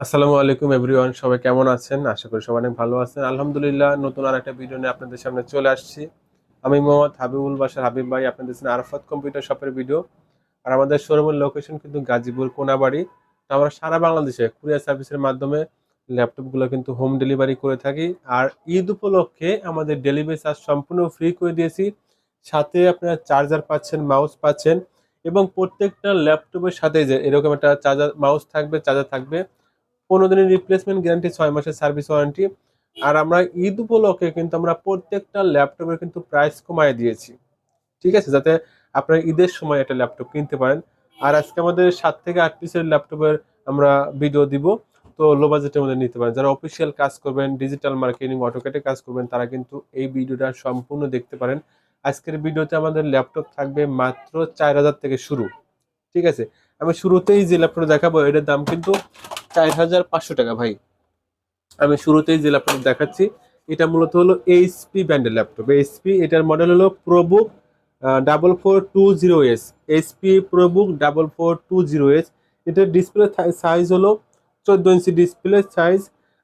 আসসালামু আলাইকুম এভরিওয়ান, সবাই কেমন আছেন? আশা করি সবাই অনেক ভালো আছেন। আলহামদুলিল্লাহ, নতুন আর একটা ভিডিও নিয়ে আপনাদের সামনে চলে আসছি। আমি মোহাম্মদ হাবিবুল বাশার হাবিব ভাই, আপনাদের সামনে আরাফাত কম্পিউটার শপের ভিডিও। আর আমাদের শোরুমের লোকেশন কিন্তু গাজীপুর কোনাবাড়ি। তো আমরা সারা বাংলাদেশে কুরিয়ার সার্ভিসের মাধ্যমে ল্যাপটপগুলো কিন্তু হোম ডেলিভারি করে থাকি। আর ঈদ উপলক্ষে আমাদের ডেলিভারি চার্জ সম্পূর্ণ ফ্রি করে দিয়েছি। সাথে আপনারা চার্জার পাচ্ছেন, মাউস পাচ্ছেন, এবং প্রত্যেকটা ল্যাপটপের সাথে যে এরকম একটা চার্জার মাউস থাকবে, চার্জার থাকবে, 15 দিনের রিপ্লেসমেন্ট গ্যারান্টি, 6 মাসের সার্ভিস ওয়ারেন্টি। আর আমরা ঈদ উপলক্ষে কিন্তু আমরা প্রত্যেকটা ল্যাপটপের কিন্তু প্রাইস কমায় দিয়েছি, ঠিক আছে, যাতে আপনার ঈদের সময় একটা ল্যাপটপ কিনতে পারেন। আর আজকে আমাদের 7 থেকে 8 পিসের ল্যাপটপের আমরা ভিডিও দিব। তো লো বাজেটের মধ্যে নিতে পারেন। যারা অফিসিয়াল কাজ করবেন, ডিজিটাল মার্কেটিং, অটোক্যাডে কাজ করবেন, তারা কিন্তু এই ভিডিওটা সম্পূর্ণ দেখতে পারেন। আজকের ভিডিওতে আমাদের ল্যাপটপ থাকবে মাত্র 4,000 থেকে শুরু, ঠিক আছে। আমি শুরুতেই যে ল্যাপটপ দেখাবো এটার দাম কিন্তু 4,500 টাকা ভাই। আমি শুরুতেই যে ল্যাপটপ দেখাচ্ছি এটা মূলত হলো এইচপি ব্র্যান্ডের ল্যাপটপ। এইচপি, এটার মডেল হলো ProBook 4420S। HP ProBook 4420S। এটার ডিসপ্লে সাইজ হলো 14 ইঞ্চি ডিসপ্লে সাইজ।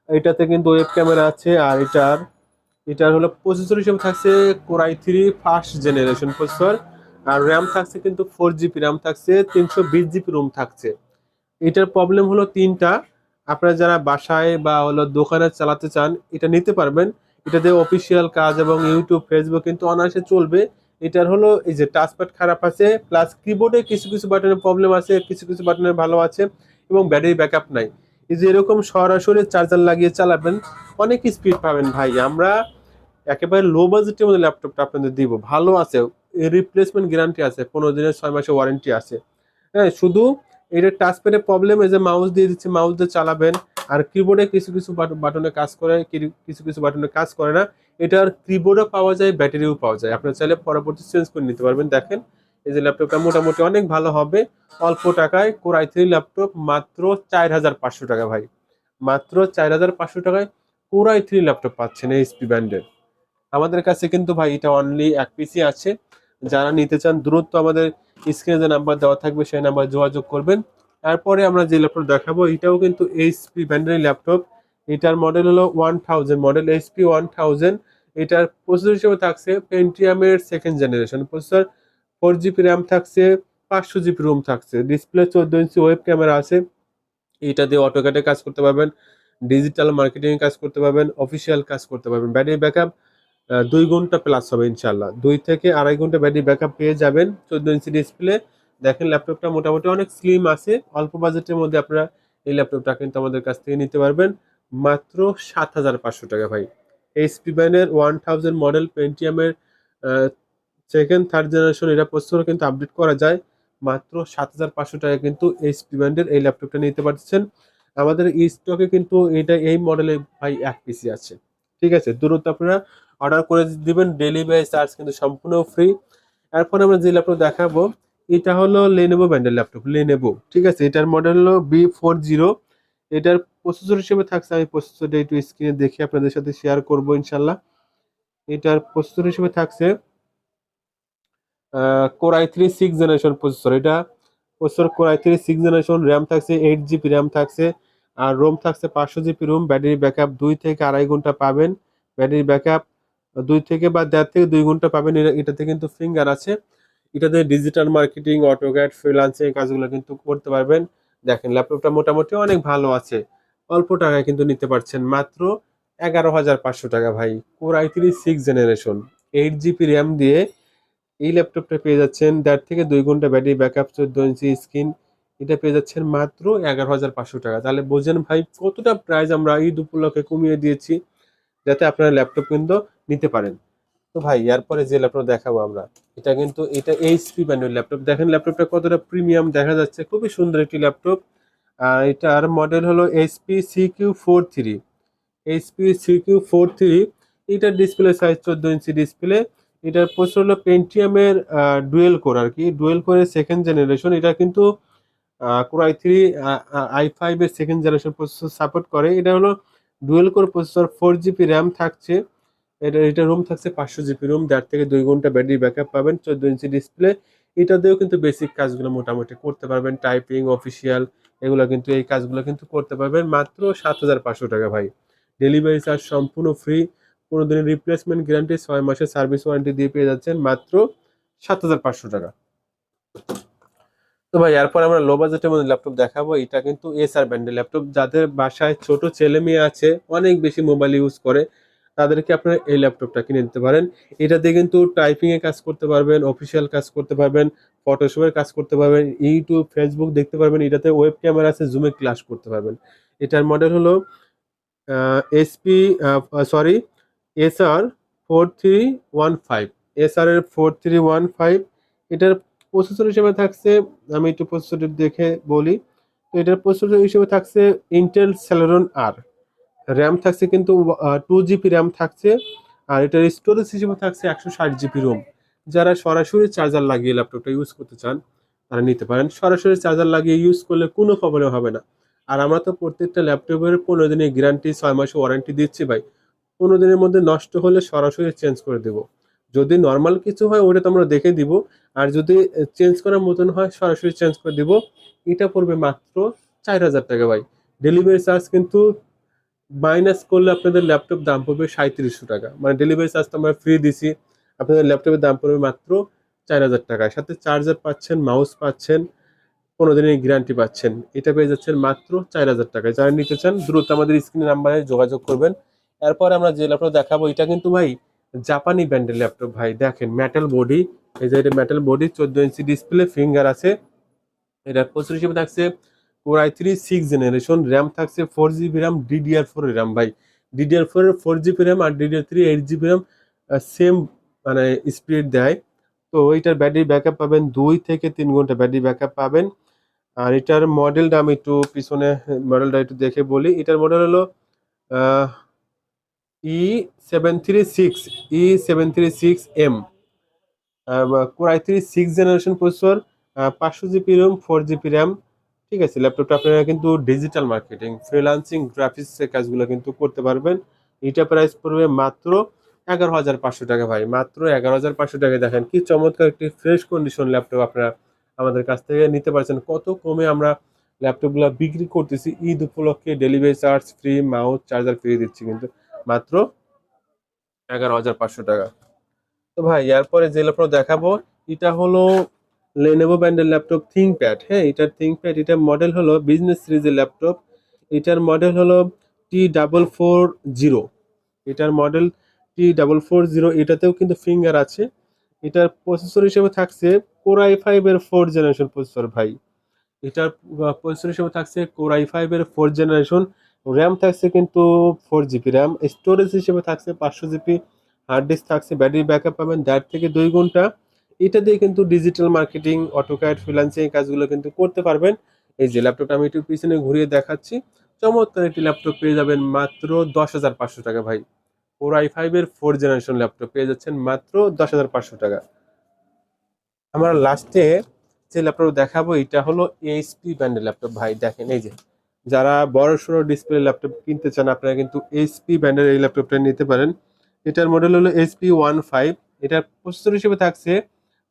এটাতে কিন্তু ওয়েব ক্যামেরা আছে। আর এটার হলো প্রসেসর হিসেবে থাকছে core i3 first generation processor. আর র্যাম থাকছে কিন্তু 4 জিবি র্যাম থাকছে, 320 জিবি রোম থাকছে। এটার প্রবলেম হলো তিনটা। আপনারা যারা বাসায় বা হলো দোকানে চালাতে চান এটা নিতে পারবেন। এটাতে অফিসিয়াল কাজ এবং ইউটিউব, ফেসবুক কিন্তু অনায়াসে চলবে। এটার হলো এই যে টাচপ্যাড খারাপ আছে, প্লাস কিবোর্ডে কিছু কিছু বাটনের প্রবলেম আছে, কিছু কিছু বাটনের ভালো আছে, এবং ব্যাটারি ব্যাকআপ নাই। এই যে এরকম সরাসরি চার্জার লাগিয়ে চালাবেন, অনেক স্পিড পাবেন ভাই। আমরা একেবারে লো বাজেটের মধ্যে ল্যাপটপটা আপনাদের দিব, ভালো আছে, রিপ্লেসমেন্ট গ্যারান্টি আছে, 15 দিনের 6 মাসের ওয়ারেন্টি আছে। হ্যাঁ, শুধু এটা টাচপ্যাডে প্রবলেম, এই যে মাউস দিয়ে দিচ্ছে, মাউস দিয়ে চালাবেন। আর কিবোর্ডে কিছু কিছু বাটনে কাজ করে, কিছু কিছু বাটনে কাজ করে না। এটার কিবোর্ডও পাওয়া যায়, ব্যাটারিও পাওয়া যায়, আপনার চাইলে পরবর্তী চেঞ্জ করে নিতে পারবেন। দেখেন, এই যে ল্যাপটপটা মোটামুটি অনেক ভালো হবে। অল্প টাকায় কোর i3 ল্যাপটপ মাত্র 4,500 টাকা ভাই। মাত্র 4,500 টাকায় কোর i3 ল্যাপটপ পাচ্ছেন এইচপি ব্র্যান্ডের। আমাদের কাছে কিন্তু ভাই এটা অনলি 1 পিসি আছে। যারা নিতে চান দ্রুত আমাদের স্ক্রিনে যে নাম্বার দেওয়া থাকবে সেই নাম্বার যোগাযোগ করবেন। তারপরে আমরা যে ল্যাপটপ দেখাবো এটাও কিন্তু এইচপি ব্র্যান্ডের ল্যাপটপ। এটার মডেল হলো 1000 মডেল, এইচপি 1000। এটার প্রসেসর হিসেবে থাকছে পেন্টিয়ামের second generation processor. 4 GB RAM থাকছে, 500 জিবি রোম থাকছে, ডিসপ্লে 14 ইঞ্চি, ওয়েব ক্যামেরা আছে। এটা দিয়ে অটোক্যাডে কাজ করতে পারবেন, ডিজিটাল মার্কেটিং কাজ করতে পারবেন, অফিসিয়াল কাজ করতে পারবেন। ব্যাটারি ব্যাকআপ 2 ঘন্টা প্লাস হবে ইনশাল্লাহ, 2 থেকে আড়াই ঘন্টা ব্যাটারি ব্যাকআপ পেয়ে যাবেন। 14 ইঞ্চি ডিসপ্লে। দেখেন ল্যাপটপটা মোটামুটি অনেক স্লিম আছে। অল্প বাজেটের মধ্যে আপনারা এই ল্যাপটপটা কিন্তু আমাদের কাছ থেকে নিতে পারবেন মাত্র 7,500 টাকা ভাই। এইচপি ব্র্যান্ডের 1000 মডেল পেন্টিয়ামের সেকেন্ড থার্ড জেনারেশন এটা প্রসেসর কিন্তু আপডেট করা যায়। মাত্র 7,500 টাকা কিন্তু এইচপি ব্র্যান্ডের এই ল্যাপটপটা নিতে পারছেন। আমাদের স্টকে কিন্তু এটা এই মডেলে ভাই 1 পিসি আছে, ঠিক আছে। দ্রুত আপনারা অর্ডার করে দিবেন, ডেলিভারি চার্জ কিন্তু সম্পূর্ণ ফ্রি। এরপর আমরা যে ল্যাপটপ দেখাবো এটা হলো লেনোভো ব্র্যান্ডের ল্যাপটপ, লেনোভো, ঠিক আছে। এটার মডেল হলো B40। এটার প্রসেসর হিসেবে থাকছে, আমি প্রসেসরটা একটু স্ক্রিনে দেখে আপনাদের সাথে শেয়ার করব ইনশাল্লাহ। এটার প্রসেসর হিসেবে থাকছে কোর i3 6 জেনারেশন প্রসেসর। এটা processor core i3 6 generation. RAM থাকছে 8 জিবি র্যাম থাকছে। আর রোম থাকছে 500 জিবি রোম। ব্যাটারি ব্যাকআপ 2 থেকে আড়াই ঘন্টা পাবেন। ব্যাটারি ব্যাকআপ 2 থেকে বা 1.5 থেকে 2 ঘন্টা পাবেন। এটাতে কিন্তু ফিঙ্গার আছে। এটাতে ডিজিটাল মার্কেটিং, অটোক্যাড, ফ্রিল্যান্সিং কাজগুলো কিন্তু করতে পারবেন। দেখেন ল্যাপটপটা মোটামুটি অনেক ভালো আছে। অল্প টাকায় কিন্তু নিতে পারছেন মাত্র 11,500 টাকা ভাই। Core i3 6 generation, 8 GB RAM দিয়ে এই ল্যাপটপটা পেয়ে যাচ্ছেন। 1.5 থেকে 2 ঘন্টা ব্যাটারি ব্যাকআপ, 14 ইঞ্চি স্ক্রিন। এটা পেয়ে যাচ্ছেন মাত্র 11,500 টাকা। তাহলে বোঝেন ভাই কতটা প্রাইস আমরা ঈদ উপলক্ষে কমিয়ে দিয়েছি, যাতে আপনারা ল্যাপটপ কিন্তু নিতে পারেন। তো ভাই এরপরে যে ল্যাপটপ দেখাবো আমরা, এটা এইচপি ব্র্যান্ডের ল্যাপটপ। দেখেন ল্যাপটপটা কতটা প্রিমিয়াম দেখা যাচ্ছে, খুবই সুন্দর একটি ল্যাপটপ। আর এটার মডেল হলো HP CQ43। HP CQ43। এটার ডিসপ্লে সাইজ 14 ইঞ্চি ডিসপ্লে। এটার প্রসেসর হলো পেন্টিয়ামের ডুয়েল কোর, আর কি ডুয়েল কোরের সেকেন্ড জেনারেশন। এটা কিন্তু কোর i3 i5 এর সেকেন্ড জেনারেশন প্রসেসর সাপোর্ট করে। এটা হলো dual core processor, 4 GB RAM থাকছে। এটা রুম থাকছে 500 জিবি রুম। 1.5 থেকে 2 ঘন্টা ব্যাটারি ব্যাকআপ পাবেন, 14 ইঞ্চি ডিসপ্লে। এটা দিয়েও কিন্তু বেসিক কাজগুলো মোটামুটি করতে পারবেন, টাইপিং, অফিসিয়াল, এগুলো কিন্তু এই কাজগুলো কিন্তু করতে পারবেন মাত্র 7,500 টাকা ভাই। ডেলিভারি চার্জ সম্পূর্ণ ফ্রি, কোনো দিনের রিপ্লেসমেন্ট গ্যারান্টি, 6 মাসের সার্ভিস ওয়ারেন্টি দিয়ে পেয়ে যাচ্ছেন মাত্র 7,500 টাকা। তো ভাই এরপর আমরা লো বাজেটের মধ্যে ল্যাপটপ দেখাবো। এটা কিন্তু এসআর ব্র্যান্ডের ল্যাপটপ। যাদের বাসায় ছোট ছেলে মেয়ে আছে, অনেক বেশি মোবাইল ইউজ করে, তাদেরকে আপনারা এই ল্যাপটপটা কিনে নিতে পারেন। এটাতে কিন্তু টাইপিং এর কাজ করতে পারবেন, অফিসিয়াল কাজ করতে পারবেন, ফটোশপের কাজ করতে পারবেন, ইউটিউব ফেসবুক দেখতে পারবেন। এটাতে ওয়েব ক্যামেরা আছে, জুমে ক্লাস করতে পারবেন। এটার মডেল হলো এসপি সরি এসআর 4315, এসআর এর 4315। এটার প্রসেসর হিসেবে থাকছে, আমি একটু প্রসেসর দেখে বলি। তো এটার প্রসেসর হিসেবে থাকছে ইন্টেল সেলেরন আর, র্যাম থাকছে কিন্তু 2 জিবি র্যাম থাকছে। আর এটার স্টোরেজ হিসেবে থাকছে 160 জিবি রোম। যারা সরাসরি চার্জার লাগিয়ে ল্যাপটপটা ইউজ করতে চান তারা নিতে পারেন। সরাসরি চার্জার লাগিয়ে ইউজ করলে কোনো প্রবলেম হবে না। আর আমরা তো প্রত্যেকটা ল্যাপটপের 15 দিনের গ্যারান্টি, 6 মাসের ওয়ারেন্টি দিচ্ছি ভাই। 15 দিনের মধ্যে নষ্ট হলে সরাসরি চেঞ্জ করে দেব। যদি নর্মাল কিছু হয় ওটা তো আমরা দেখে দিব, আর যদি চেঞ্জ করার মতন হয় সরাসরি চেঞ্জ করে দিব। এটা পড়বে মাত্র 4,000 টাকা ভাই। ডেলিভারি চার্জ কিন্তু মাইনাস করলে আপনাদের ল্যাপটপ দাম পড়বে 3700 টাকা, মানে ডেলিভারি চার্জ তো আমরা ফ্রি দিছি। আপনাদের ল্যাপটপের দাম পড়বে মাত্র 4,000 টাকায়, সাথে চার্জার পাচ্ছেন, মাউস পাচ্ছেন, 15 দিনের গ্যারান্টি পাচ্ছেন। এটা পেয়ে যাচ্ছেন মাত্র 4,000 টাকায়। যারা নিতে চান দ্রুত আমাদের স্ক্রিন নাম্বারে যোগাযোগ করবেন। এরপর আমরা যে ল্যাপটপ দেখাবো এটা কিন্তু ভাই জাপানি ব্র্যান্ডের ল্যাপটপ ভাই। দেখেন মেটাল বডি, এই যে এটা metal body, 14 inch display, finger আছে। এটা প্রসেসর হিসেবে থাকছে কোর i3 6 জেনারেশন, র্যাম থাকছে 4 জিবি র্যাম, DDR4 র্যাম ভাই। DDR4 এর 4 জিবি র্যাম আর DDR3 8 জিবি র্যাম, সেম মানে স্পিড দেয়। তো এটার ব্যাটারি ব্যাকআপ পাবেন 2 থেকে 3 ঘন্টা ব্যাটারি ব্যাকআপ পাবেন। আর এটার মডেলটা আমি একটু পিছনে মডেলটা একটু দেখে বলি। এটার মডেল হলো E736M, core i3 6 generation processor, 500 GB Rome, 4 GB RAM. ঠিক আছে, ল্যাপটপটা আপনারা কিন্তু ডিজিটাল মার্কেটিং, ফ্রিল্যান্সিং, গ্রাফিক্সের কাজগুলো কিন্তু করতে পারবেন। এটা প্রাইস পড়বে মাত্র 11,500 টাকা ভাই, মাত্র 11,500 টাকায়। দেখেন কি চমৎকার একটি ফ্রেশ কন্ডিশন ল্যাপটপ আপনারা আমাদের কাছ থেকে নিতে পারছেন। কত কমে আমরা ল্যাপটপগুলো বিক্রি করতেছি। ঈদ উপলক্ষে delivery charge free, mouse charger free দিচ্ছি কিন্তু মাত্র 11,500 টাকা। তো ভাই এরপরে যে ল্যাপটপ দেখাবো এটা হলো লেনোভো ব্র্যান্ডের ল্যাপটপ থিংকপ্যাড। হ্যাঁ, এটার থিংকপ্যাড, এটার মডেল হলো বিজনেস সিরিজের ল্যাপটপ। এটার মডেল হলো T440, এটার মডেল T440। এটাতেও কিন্তু ফিঙ্গার আছে। এটার প্রসেসর হিসেবে থাকছে কোর i5 এর 4 জেনারেশন প্রসেসর ভাই। এটার প্রসেসর হিসেবে থাকছে কোর i5 এর 4 জেনারেশন, র্যাম থাকছে কিন্তু 4 জিবি র্যাম, স্টোরেজ হিসেবে থাকছে 500 জিবি, হার্ড ডিস্ক থাকছে, ব্যাটারি ব্যাকআপ পাবেন 1.5 থেকে 2 ঘন্টা। এটা দিয়ে কিন্তু ডিজিটাল মার্কেটিং, অটোক্যাড, ফ্রিল্যান্সিং কাজগুলো কিন্তু করতে পারবেন। এই যে ল্যাপটপটা আমি একটু পিছনে ঘুরিয়ে দেখাচ্ছি, চমৎকার একটি ল্যাপটপ পেয়ে যাবেন মাত্র 10,500 টাকা ভাই। কোর i5 এর 4 জেনারেশন ল্যাপটপ পেয়ে যাচ্ছেন মাত্র 10,500 টাকা। আমরা লাস্টে যে ল্যাপটপ দেখাবো এটা হলো এইচপি ব্র্যান্ডের ল্যাপটপ ভাই। দেখেন এই যে যারা বড় সড়ো ডিসপ্লে ল্যাপটপ কিনতে চান আপনারা কিন্তু এইচপি ব্র্যান্ডের এই ল্যাপটপটা নিতে পারেন। এটার মডেল হলো HP15। এটার প্রসেসর হিসেবে থাকছে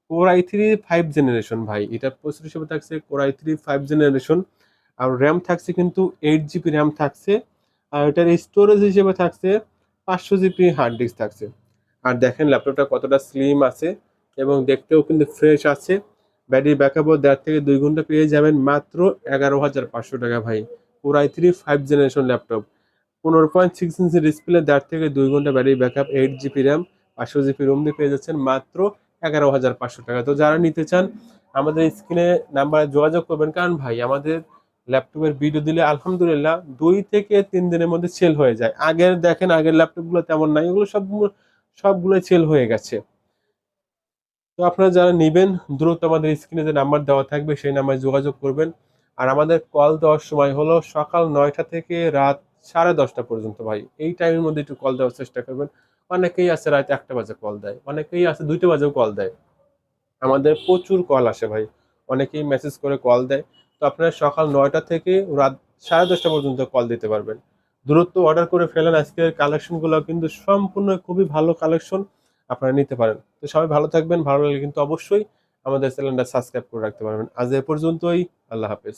কোর i3 5 জেনারেশন ভাই। এটার প্রসেসর হিসেবে থাকছে কোর i3 5 জেনারেশন, আর র্যাম থাকছে কিন্তু 8 জিবি র্যাম থাকছে। আর এটার স্টোরেজ হিসেবে থাকছে 500 জিবি হার্ড ডিস্ক থাকছে। আর দেখেন ল্যাপটপটা কতটা স্লিম আছে এবং দেখতেও কিন্তু ফ্রেশ আছে। ব্যাটারি ব্যাকআপও 1.5 থেকে 2 ঘন্টা পেয়ে যাবেন মাত্র 11,500 টাকা ভাই। Core i3 5 generation laptop, 15.6 inch display, 1.5 থেকে 2 ঘন্টা battery backup, 8 GB RAM, 500 GB Rome দিয়ে পেয়ে যাচ্ছেন মাত্র 11,500 টাকা। তো যারা নিতে চান আমাদের স্ক্রিনে নাম্বারে যোগাযোগ করবেন, কারণ ভাই আমাদের ল্যাপটপের ভিডিও দিলে আলহামদুলিল্লাহ 2 থেকে 3 দিনের মধ্যে সেল হয়ে যায়। আগের দেখেন আগের ল্যাপটপগুলো তেমন নাই, এগুলো সবগুলোই সেল হয়ে গেছে। তো আপনারা যারা নেবেন দ্রুত আমাদের স্ক্রিনে যে নাম্বার দেওয়া থাকবে সেই নাম্বারে যোগাযোগ করবেন। আর আমাদের কল দেওয়ার সময় হলো সকাল 9টা থেকে রাত 10:30 পর্যন্ত ভাই। এই টাইমের মধ্যে একটু কল দেওয়ার চেষ্টা করবেন। অনেকেই আছে রাত 1টা বাজে কল দেয়, অনেকেই আছে 2টা বাজেও কল দেয়। আমাদের প্রচুর কল আসে ভাই, অনেকেই মেসেজ করে কল দেয়। তো আপনারা সকাল 9টা থেকে রাত 10:30 পর্যন্ত কল দিতে পারবেন। দ্রুত অর্ডার করে ফেলেন। আজকের কালেকশনগুলো কিন্তু সম্পূর্ণ খুবই ভালো কালেকশন, আপনারা নিতে পারেন। তো সবাই ভালো থাকবেন, ভালো লাগলে কিন্তু অবশ্যই আমাদের চ্যানেলটা সাবস্ক্রাইব করে রাখতে পারবেন। আজ এ পর্যন্তই, আল্লাহ হাফেজ।